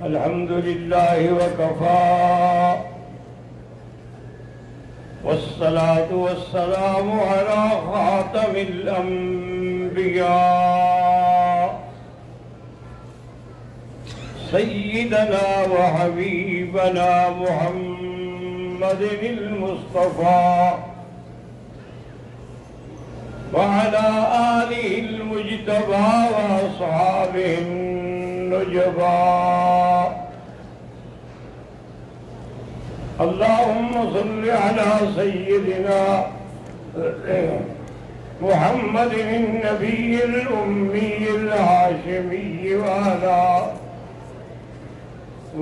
الحمد لله وكفى والصلاة والسلام على خاتم الأنبياء سيدنا وحبيبنا محمد المصطفى وعلى آله المجتبى وأصحابه النجبى. اللهم صل على سيدنا محمد النبي الأمي الهاشمي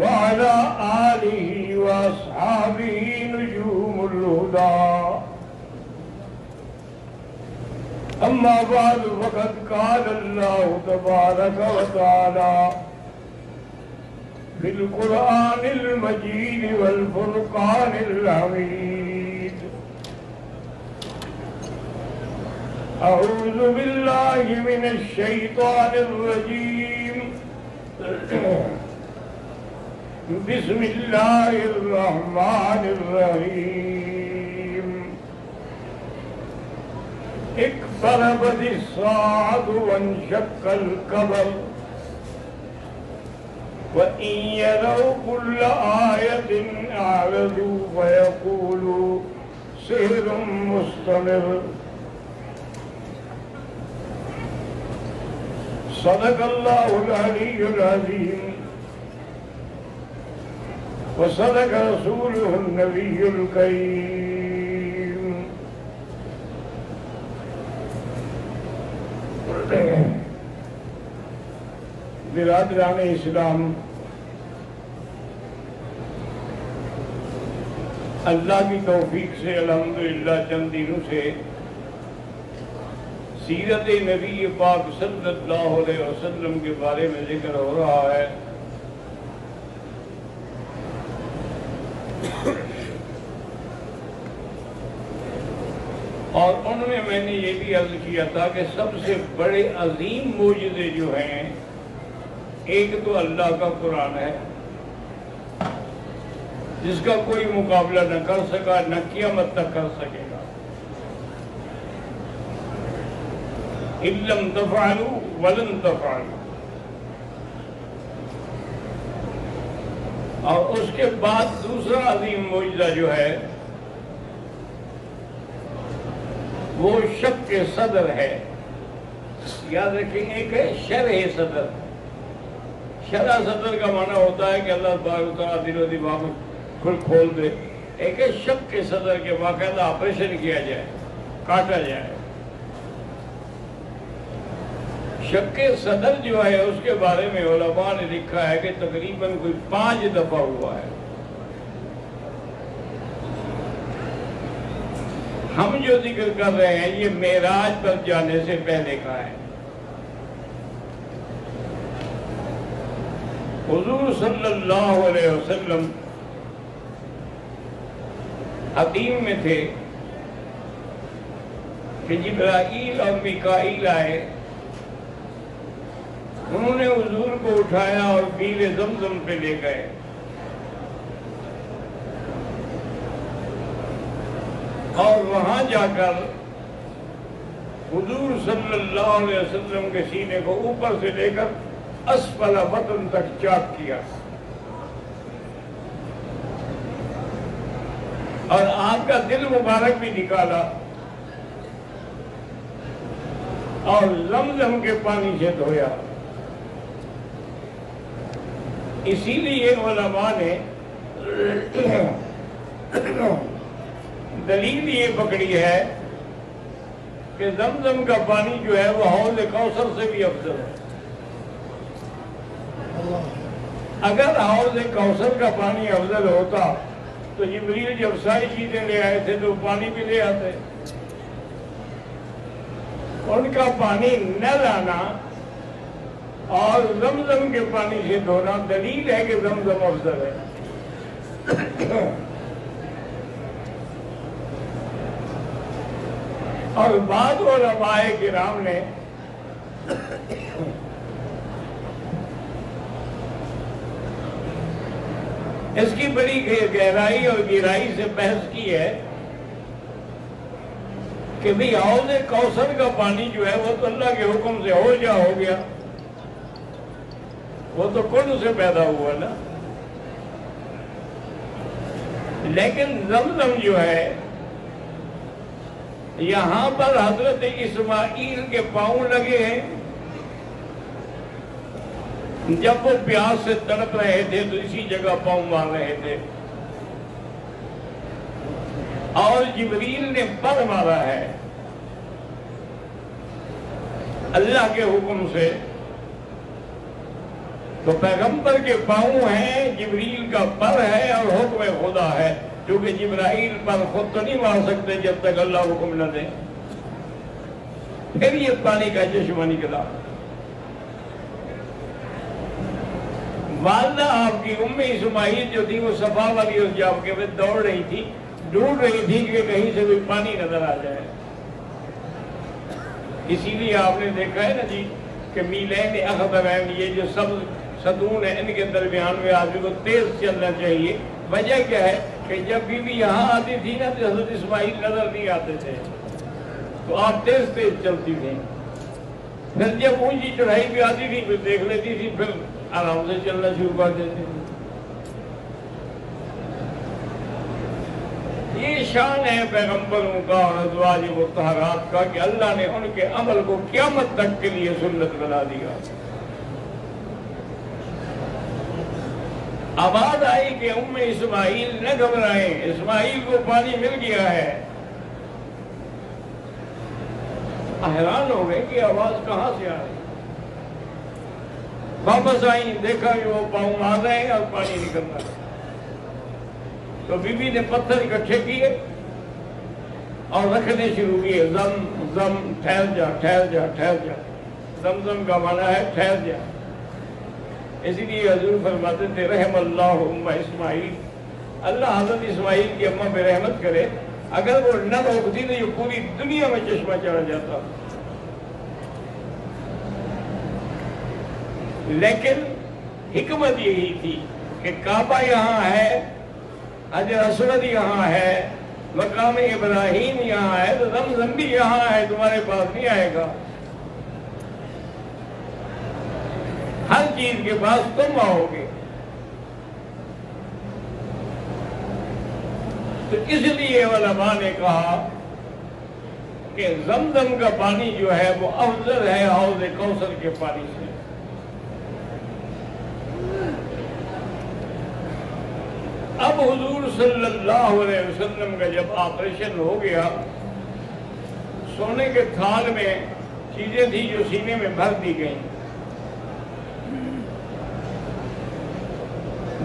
وعلى آله وأصحابه نجوم الهدى. أما بعد فقد قال الله تبارك وتعالى في القرآن المجيد والفرقان الحميد: أعوذ بالله من الشيطان الرجيم. بسم الله الرحمن الرحيم. اقتربت الساعة وانشق القمر وإن يروا كل آية أعرضوا ويقولوا سحر مستمر. صدق الله العلي العظيم وصدق رسوله النبي الكريم. برادران اسلام، اللہ کی توفیق سے الحمدللہ چند دنوں سے سیرت نبی پاک صلی اللہ علیہ وسلم کے بارے میں ذکر ہو رہا ہے. اور ان میں نے یہ بھی عرض کیا تھا کہ سب سے بڑے عظیم معجزے جو ہیں، ایک تو اللہ کا قرآن ہے جس کا کوئی مقابلہ نہ کر سکا، نہ قیامت تک کر سکے گا. إِن لَّمْ تَفْعَلُوا وَلَن تَفْعَلُوا. اور اس کے بعد دوسرا عظیم معجزہ جو ہے وہ شق صدر ہے. یاد رکھیں، ایک ہے شرح صدر. شرح صدر کا معنی ہوتا ہے کہ اللہ تبارک و تعالیٰ دل و دماغ کھول دے. ایک ہے شق صدر کے باقاعدہ آپریشن کیا جائے، کاٹا جائے. شق صدر جو ہے اس کے بارے میں علماء نے لکھا ہے کہ تقریباً کوئی 5 دفعہ ہوا ہے. ہم جو ذکر کر رہے ہیں یہ معراج پر جانے سے پہلے کا ہے. حضور صلی اللہ علیہ وسلم حتیم میں تھے کہ جبرائیل اور میکائیل آئے. انہوں نے حضور کو اٹھایا اور بیر زمزم پہ لے گئے. اور وہاں جا کر حضور صلی اللہ علیہ وسلم کے سینے کو اوپر سے لے کر اسفل بطن تک چاک کیا اور آپ کا دل مبارک بھی نکالا اور زمزم کے پانی سے دھویا. اسی لیے علماء نے دلیل یہ پکڑی ہے کہ زمزم کا پانی جو ہے وہ حوض کوثر سے بھی افضل ہے. اگر حوض کوثر کا پانی افضل ہوتا تو جبریل جب ساری چیزیں لے آئے تھے تو پانی بھی لے آتے. ان کا پانی نہ لانا اور زمزم کے پانی سے دھونا دلیل ہے کہ زمزم افضل ہے. اور بعض علماء کرام نے اس کی بڑی گہرائی اور گہرائی سے بحث کی ہے کہ بھی حوض کوثر کا پانی جو ہے وہ تو اللہ کے حکم سے ہو گیا، وہ تو کن سے پیدا ہوا نا، لیکن زمزم جو ہے یہاں پر حضرت اسماعیل کے پاؤں لگے ہیں، جب وہ پیاس سے تڑپ رہے تھے تو اسی جگہ پاؤں مار رہے تھے، اور جبریل نے پر مارا ہے اللہ کے حکم سے، تو پیغمبر کے پاؤں ہیں، جبریل کا پر ہے اور حکم خدا ہے، کیونکہ جبرائیل پر خود تو نہیں مار سکتے جب تک اللہ حکم نہ دے۔ پھر یہ پانی کا چشمہ نکلا۔ والدہ آپ کی ام اسماعیل جو تھی وہ صفا والی اس جاب کے میں دوڑ رہی تھی، ڈھونڈ رہی تھی کہ کہیں سے بھی پانی نظر آ جائے۔ اسی لیے آپ نے دیکھا ہے نا جی کہ میلین اخضرین، یہ جو سب ستون ہے ان کے درمیان میں آدمی کو تیز چلنا چاہیے۔ وجہ کیا ہے کہ جب بی بی یہاں آتی تھی نا تو حضرت اسماعیل نظر نہیں آتے تھے، تو آپ تیز تیز چلتی تھی۔ پھر جب اونچی چڑھائی پہ آتی تھی پھر دیکھ لیتی تھی، پھر آرام سے چلنا شروع کر دیتی تھی۔ یہ شان ہے پیغمبروں کا اور ازواج مطہرات کا کہ اللہ نے ان کے عمل کو قیامت تک کے لیے سنت بنا دیا۔ آواز آئی کہ ام اسماعیل نہ گھبرائیں، اسماعیل کو پانی مل گیا ہے۔ حیران ہو گئے کہ آواز کہاں سے آ رہی، واپس آئیں، دیکھا کہ وہ پاؤں مار رہے ہیں اور پانی نکل رہا ہے۔ تو بی بی نے پتھر اکٹھے کیے اور رکھنے شروع کیے، زم زم، ٹھہر جا ٹھہر جا ٹھہر جا۔ زمزم کا معنی ہے ٹھہر جا۔ اسی لیے حضور فرماتے تھے رحم اللہ ام اسماعیل، اللہ حضرت اسماعیل کی اماں پہ رحمت کرے، اگر وہ نہ روکتی تو یہ پوری دنیا میں چشمہ چڑھ جاتا۔ لیکن حکمت یہی تھی کہ کعبہ یہاں ہے، حجر اسود یہاں ہے، مقام ابراہیم یہاں ہے، تو زمزم بھی یہاں ہے، تمہارے پاس نہیں آئے گا۔ ہر چیز کے پاس تم آؤ گے۔ تو اس لیے علماء نے کہا کہ زمزم کا پانی جو ہے وہ افضل ہے حوض کوثر کے پانی سے۔ اب حضور صلی اللہ علیہ وسلم کا جب آپریشن ہو گیا، سونے کے تھال میں چیزیں تھی جو سینے میں بھر دی گئیں۔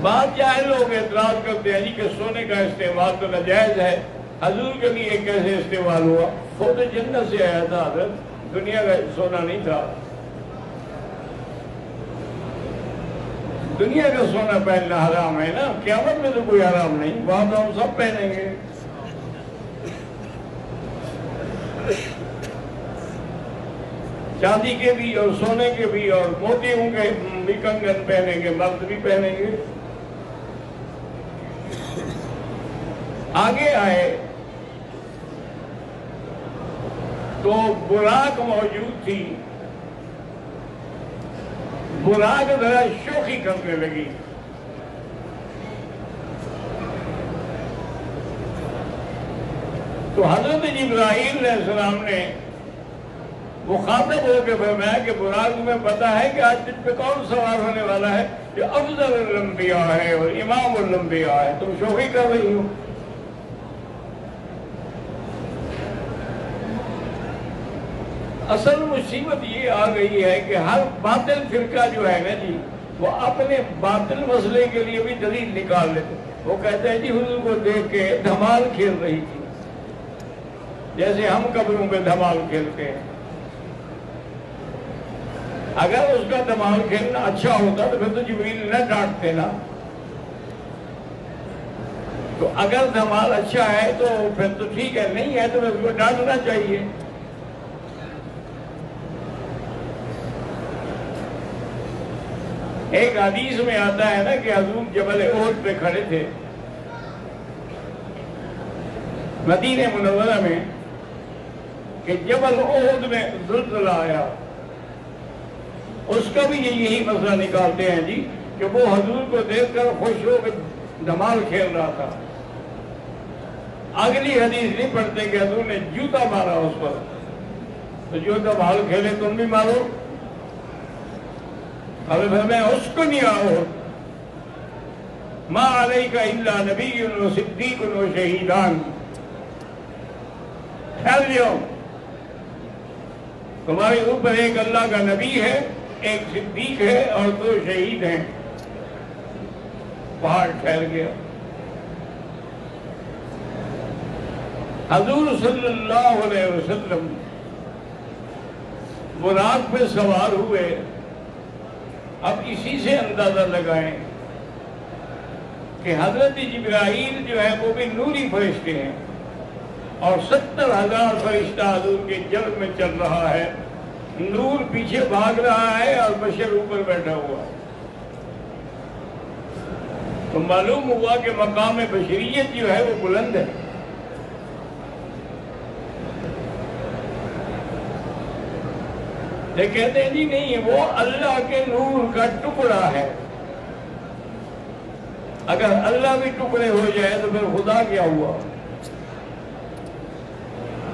بعض جاہل لوگ اعتراض کرتے ہیں جی کہ سونے کا استعمال تو ناجائز ہے، حضور کے لیے کیسے استعمال ہوا؟ وہ تو جنت سے آیا تھا حضرت، دنیا کا سونا نہیں تھا۔ دنیا کا سونا پہننا حرام ہے نا، قیامت میں تو کوئی حرام نہیں، وہاں تو ہم سب پہنیں گے۔ چاندی کے بھی اور سونے کے بھی اور موتیوں کے بھی کنگن پہنیں گے، مرد بھی پہنیں گے۔ آگے آئے تو براق موجود تھی، براق ذرا شوخی کرنے لگی۔ تو حضرت جبرائیل علیہ السلام نے مخاطب ہو کے فرمایا کہ براق میں پتا ہے کہ آج تجھ پہ کون سوار ہونے والا ہے، جو افضل الانبیاء ہے اور امام الانبیاء ہے، تم شوخی کر رہی ہو۔ اصل مصیبت یہ آ گئی ہے کہ ہر باطل فرقہ جو ہے نا جی، وہ اپنے باطل مسئلے کے لیے بھی دلیل نکال لیتے۔ وہ کہتے ہیں جی حضور کو دیکھ کے دھمال کھیل رہی تھی، جیسے ہم قبروں پہ دھمال کھیلتے ہیں۔ اگر اس کا دھمال کھیلنا اچھا ہوتا تو پھر تو جبریل نہ ڈانٹتے نا۔ تو اگر دھمال اچھا ہے تو پھر تو ٹھیک ہے، نہیں ہے تو اس کو ڈانٹنا چاہیے۔ ایک حدیث میں آتا ہے نا کہ حضور جبل احد پہ کھڑے تھے مدینہ منورہ میں کہ جبل احد میں زلزلہ آیا. اس کا بھی یہی مسئلہ نکالتے ہیں جی کہ وہ حضور کو دیکھ کر خوش ہو کے دھمال کھیل رہا تھا. اگلی حدیث نہیں پڑھتے کہ حضور نے جوتا مارا اس پر. تو جو دھمال کھیلے تم بھی مارو. اب میں اس کو نہیں آؤ ما علیک الا نبی و صدیق و شہیدان. ٹھہر جاؤ, تمہارے اوپر ایک اللہ کا نبی ہے, ایک صدیق ہے اور 2 شہید ہیں. پہاڑ ٹھہر گیا. حضور صلی اللہ علیہ وسلم براق پہ سوار ہوئے. اب اسی سے اندازہ لگائیں کہ حضرت جبرائیل جو ہے وہ بھی نوری فرشتے ہیں اور 70,000 فرشتہ حضور کے جلد میں چل رہا ہے. نور پیچھے بھاگ رہا ہے اور بشر اوپر بیٹھا ہوا. تو معلوم ہوا کہ مقام بشریت جو ہے وہ بلند ہے. یہ کہتے ہیں جی نہیں, وہ اللہ کے نور کا ٹکڑا ہے. اگر اللہ بھی ٹکڑے ہو جائے تو پھر خدا کیا ہوا؟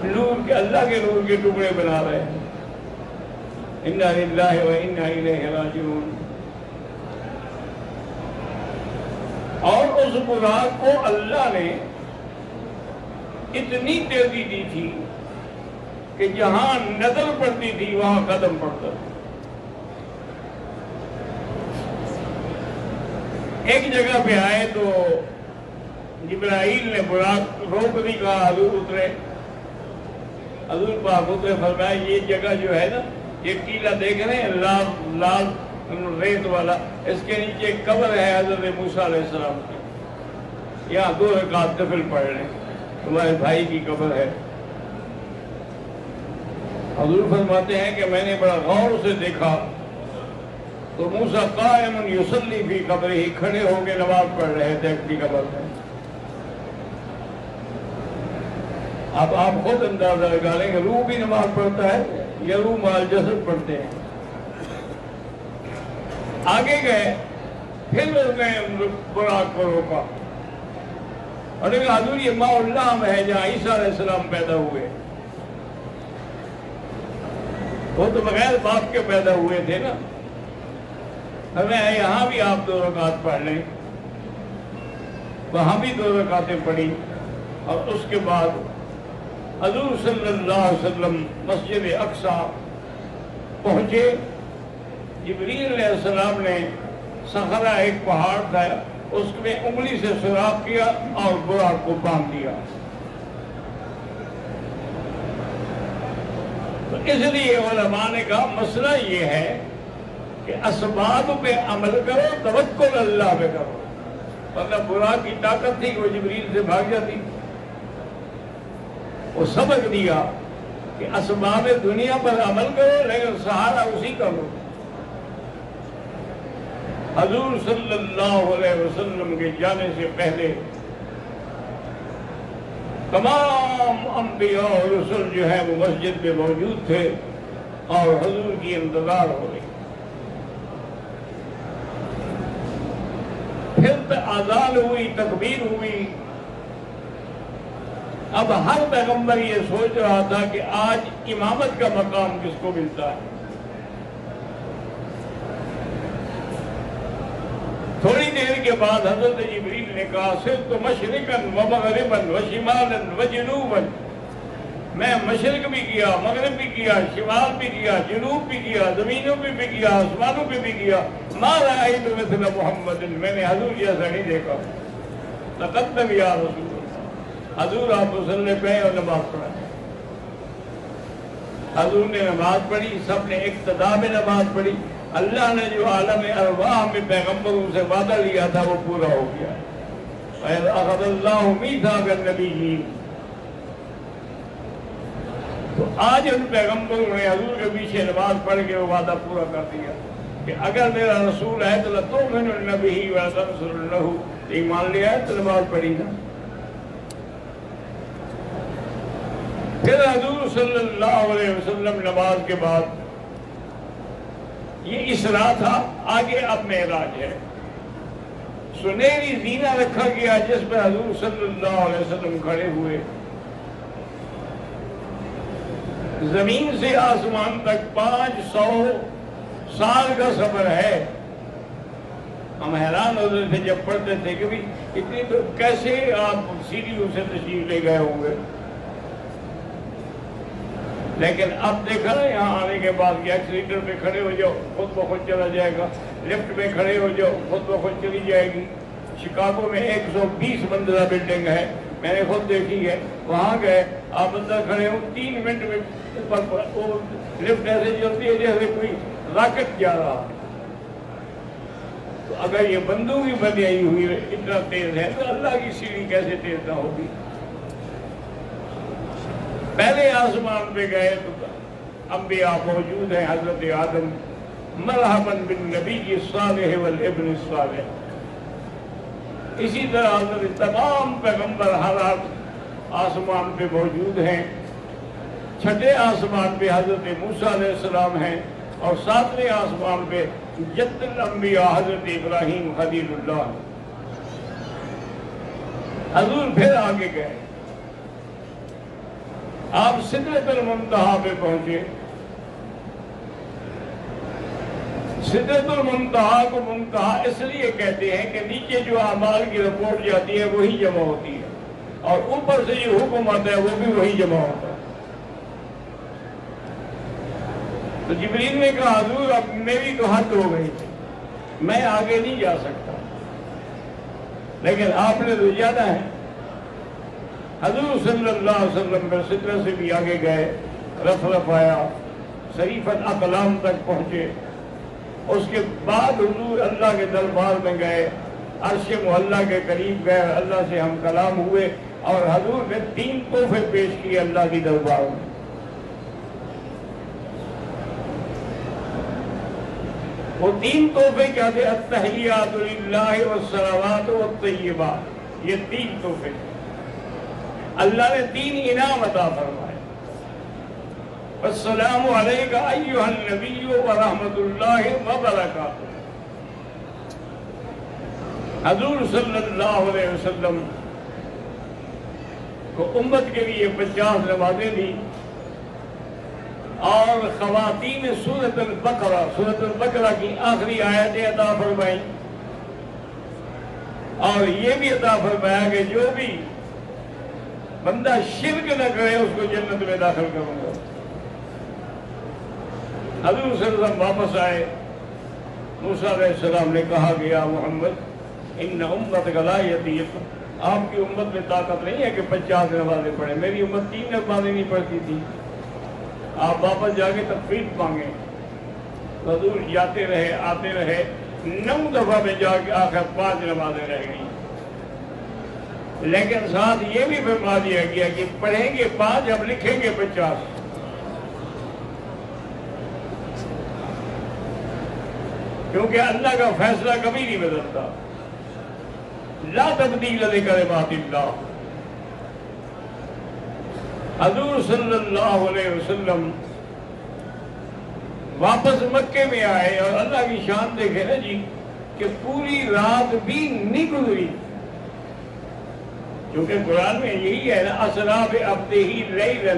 نور کے, اللہ کے نور کے ٹکڑے بنا رہے ہیں. انا للہ و انا الیہ راجعون. اور اس براق کو اللہ نے اتنی تیزی دی تھی کہ جہاں نظر پڑتی تھی وہاں قدم پڑتا تھا. ایک جگہ پہ آئے تو جبرائیل نے براق روک دی, کہا حضور اترے. حضور پاک اترے, فرمایا یہ جگہ جو ہے نا, یہ ٹیلا دیکھ رہے ہیں لال لال ریت والا, اس کے نیچے ایک قبر ہے حضرت موسیٰ علیہ السلام کی. یہاں 2 رکعت نفل پڑھ رہے ہیں, تمہارے بھائی کی قبر ہے. حضور فرماتے ہیں کہ میں نے بڑا غور سے دیکھا تو موسیٰ قائم یصلی فی قبرہ, کھڑے ہو کے نماز پڑھ رہے تھے اپنی قبر میں. اب آپ خود اندازہ لگا لیں کہ روح بھی نماز پڑھتا ہے یا روح مال جسد پڑھتے ہیں. آگے گئے, پھر اس نے براق کو روکا اور کہا حضور یہ ماء اللہ ہے جہاں عیسیٰ علیہ السلام پیدا ہوئے. وہ تو بغیر باپ کے پیدا ہوئے تھے نا. ہمیں یہاں بھی آپ 2 رکعت پڑھ لیں. وہاں بھی 2 رکعتیں پڑھی اور اس کے بعد حضور صلی اللہ علیہ وسلم مسجد اقصیٰ پہنچے. جبریل علیہ السلام نے صخرہ, ایک پہاڑ تھا, اس میں انگلی سے سوراخ کیا اور براق کو باندھ دیا. تو اس لیے علماء نے کہا مسئلہ یہ ہے کہ اسباب پہ عمل کرو, توکل اللہ پہ کرو. ورنہ براق کی طاقت تھی کہ وہ جبریل سے بھاگ جاتی. وہ سبق دیا کہ اسباب دنیا پر عمل کرو لیکن سہارا اسی کا لو. حضور صلی اللہ علیہ وسلم کے جانے سے پہلے تمام انبیاء اور رسل جو ہے وہ مسجد میں موجود تھے اور حضور کی انتظار ہو رہی. پھر اذان ہوئی, تکبیر ہوئی. اب ہر پیغمبر یہ سوچ رہا تھا کہ آج امامت کا مقام کس کو ملتا ہے. تھوڑی دیر کے بعد حضرت جبریل نے کہا صرف تو مشرقاً و مغرباً و شمالاً و جنوباً, میں مشرق بھی کیا, مغرب بھی کیا, شمال بھی کیا, جنوب بھی کیا, زمینوں پہ بھی کیا, آسمانوں پہ بھی کیا. ما رأیت مثل محمد, میں نے حضور جیسا نہیں دیکھا. تقدم یا رسول اللہ, حضور آپ مصلی پہ اور نماز پڑھا. حضور نے نماز پڑھی, سب نے اقتدا میں نماز پڑھی. اللہ نے جو عالم ارواح میں پیغمبروں سے وعدہ لیا تھا وہ پورا ہو گیا. اخذ اللہ میثاق النبیین, تو آج ان پیغمبروں نے حضور کے پیچھے نماز پڑھ کے وہ وعدہ پورا کر دیا. کہ اگر میرا رسول ہے تو لَتُؤْمِنُنَّ بِهِ وَلَتَنْصُرُنَّهُ، ایمان لیا ہے تو نماز پڑھی نا. پھر حضور صلی اللہ علیہ وسلم نماز کے بعد، یہ اسراء تھا، آگے اب معراج ہے. سنہری زینہ رکھا گیا جس پر حضور صلی اللہ علیہ وسلم کھڑے ہوئے. زمین سے آسمان تک 500 سال کا سفر ہے. ہم حیران ہوتے تھے جب پڑھتے تھے کہ بھی اتنی تو کیسے آپ سیڑھیوں سے تشریف لے گئے ہوں گے. لیکن اب دیکھا نا یہاں آنے کے بعد کہ ایکسیلیٹر پہ کھڑے ہو جاؤ خود بخود چلا جائے گا، لفٹ میں کھڑے ہو جاؤ خود بخود چلی جائے گی. شکاگو میں 120 منزلہ بلڈنگ ہے، میں نے خود دیکھی ہے. وہاں گئے آپ اندر کھڑے ہو 3 منٹ میں اوپر لفٹ ایسے چلتی ہے جیسے کوئی راکٹ جا رہا. تو اگر یہ بندوق ہی بنائی ہوئی اتنا تیز ہے تو اللہ کی سیڑھی کیسے تیز نہ ہوگی. پہلے آسمان پہ گئے تو انبیاء موجود ہیں. حضرت آدم مرحباً بالنبی الصالح والابن الصالح. اسی طرح حضرت تمام پیغمبر ہر آسمان پہ موجود ہیں. چھٹے آسمان پہ حضرت موسیٰ علیہ السلام ہیں اور 7ویں آسمان پہ جد الانبیاء حضرت ابراہیم خلیل اللہ. حضور پھر آگے گئے، آپ سدرۃ المنتہا پہ پہنچے. سدرۃ المنتہا کو منتہا اس لیے کہتے ہیں کہ نیچے جو اعمال کی رپورٹ جاتی ہے وہی جمع ہوتی ہے اور اوپر سے جو حکم آتا ہے وہ بھی وہی جمع ہوتا ہے. تو جبریل نے کہا حضور اب میری تو حد ہو گئی، میں آگے نہیں جا سکتا، لیکن آپ نے تو جانا ہے. حضور صلی اللہ علیہ وسلم پر سدرہ سے بھی آگے گئے، رف آیا، صریف الاقلام تک پہنچے. اس کے بعد حضور اللہ کے دربار میں گئے، عرش معلیٰ کے قریب گئے، اللہ سے ہم کلام ہوئے اور حضور نے 3 تحفے پیش کیے اللہ کی دربار میں. وہ 3 تحفے کیا تھے؟ التحیات للہ والصلوات والطیبات. یہ 3 تحفے اللہ نے 3 انعام عطا فرمائے. السلام علیک ایھا النبی ورحمۃ اللہ وبرکاتہ. حضور صلی اللہ علیہ وسلم کو امت کے لیے 50 نمازیں دی اور خواتین سورۃ البقرہ کی آخری آیتیں عطا فرمائیں اور یہ بھی عطا فرمایا کہ جو بھی بندہ شرک نہ کرے اس کو جنت میں داخل کروں گا. حضور صلی اللہ علیہ وسلم واپس آئے. موسیٰ علیہ السلام نے کہا کہ یا محمد ان امتک لا یطیق، آپ کی امت میں طاقت نہیں ہے کہ 50 نمازیں پڑھیں. میری امت 3 نمازیں نہیں پڑھتی تھی. آپ واپس جا کے تخفیف مانگیں. حضور جاتے رہے آتے رہے، 9 دفعہ میں جا کے آخر 5 نمازیں رہ گئیں. لیکن ساتھ یہ بھی فرما دیا گیا کہ پڑھیں گے 5 اب لکھیں گے 50. کیونکہ اللہ کا فیصلہ کبھی نہیں بدلتا. لا تبدیل لکلمات اللہ. حضور صلی اللہ علیہ وسلم واپس مکے میں آئے اور اللہ کی شان دیکھے نا جی کہ پوری رات بھی نہیں گزری. کیونکہ قرآن میں یہی ہے نا اسریٰ بعبدہ لیلا،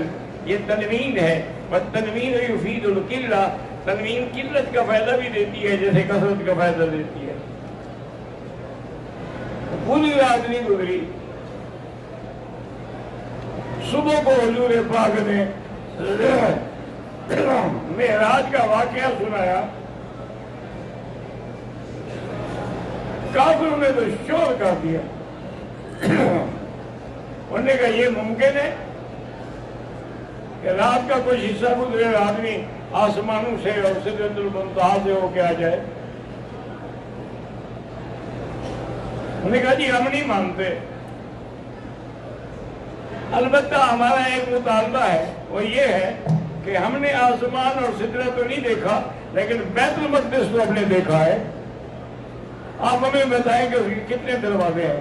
یہ تنوین ہے. والتنوین یفید القلہ، تنوین قلت کا فائدہ بھی دیتی ہے جیسے کثرت کا فائدہ دیتی ہے. پوری رات نہیں گزری. صبح کو حضور پاک نے معراج کا واقعہ سنایا. کافروں نے تو شور کر دیا. انہوں نے کہا یہ ممکن ہے کہ رات کا کچھ حصہ گزرے آدمی آسمانوں سے اور سدرۃ المنتہا سے ہو کے آ جائے. انہوں نے کہا جی ہم نہیں مانتے. البتہ ہمارا ایک مطالبہ ہے، وہ یہ ہے کہ ہم نے آسمان اور سدرہ تو نہیں دیکھا لیکن بیت المقدس کو ہم نے دیکھا ہے. آپ ہمیں بتائیں کہ اس کے کتنے دروازے ہیں,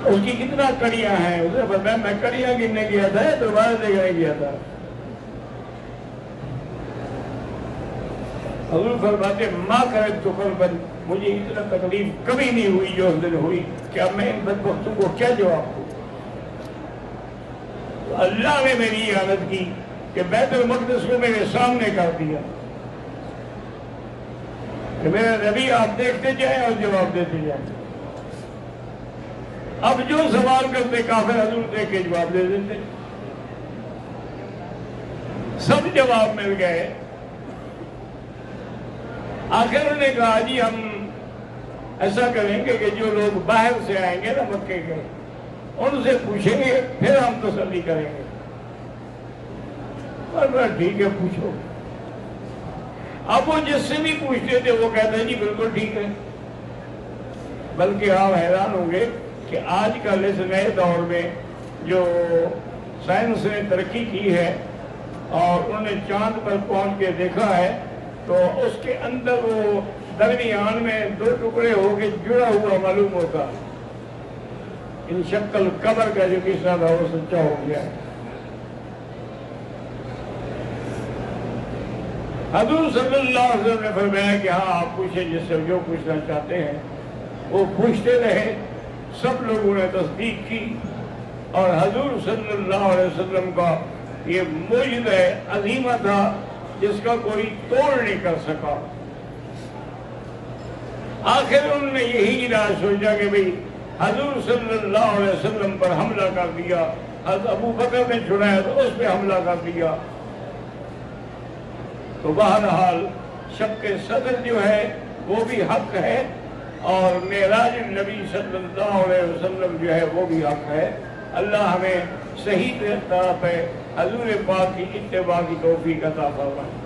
اس کی کتنا کڑیاں ہیں. اسے بتایا میں کڑیاں گننے گیا تھا, دروازے دیکھنے گیا تھا. حضور فرماتے ماں کرے تو قلباً, مجھے اتنا تکلیف کبھی نہیں ہوئی جو اس دن ہوئی. کیا میں ان بدبختوں کو کیا جواب دوں؟ اللہ نے میری یہ حالت کی کہ بیت المقدس کو میرے سامنے کر دیا کہ میرے نبی آپ دیکھتے جائیں اور جواب دیتے جائیں. اب جو سوال کرتے کافر حضور دیکھ کے جواب دے دیتے. سب جواب مل گئے. آخر انہوں نے کہا جی ہم ایسا کریں گے کہ جو لوگ باہر سے آئیں گے نا مکے کے, ان سے پوچھیں گے پھر ہم تسلی کریں گے. اور ٹھیک ہے پوچھو. اب وہ جس سے بھی پوچھتے تھے وہ کہتے ہیں جی بالکل ٹھیک ہے. بلکہ آپ حیران ہوں گے کہ آج کل اس نئے دور میں جو سائنس نے ترقی کی ہے اور انہوں نے چاند پر پہنچ کے دیکھا ہے, تو اس کے اندر وہ درمیان میں 2 ٹکڑے ہو کے جڑا ہوا معلوم ہوتا. ان شکل قبر کا جو قصہ تھا وہ سچا ہو گیا. حضور صلی اللہ علیہ وسلم نے فرمایا کہ ہاں آپ پوچھیں جس سے جو پوچھنا چاہتے ہیں. وہ پوچھتے رہے. سب لوگوں نے تصدیق کی اور حضور صلی اللہ علیہ وسلم کا یہ معجزہ عظیمہ تھا جس کا کوئی توڑ نہیں کر سکا. آخر انہوں نے یہی ارادہ سوچا کہ بھئی حضور صلی اللہ علیہ وسلم پر حملہ کر دیا. حضرت ابو بکر نے چھڑایا تو اس پہ حملہ کر دیا. تو بہرحال شق صدر جو ہے وہ بھی حق ہے اور معراج النبی صلی اللہ علیہ وسلم جو ہے وہ بھی حق ہے. اللہ ہمیں صحیح طرح پہ حضور پاک کی اتباع کی توفیق عطا فرمائے.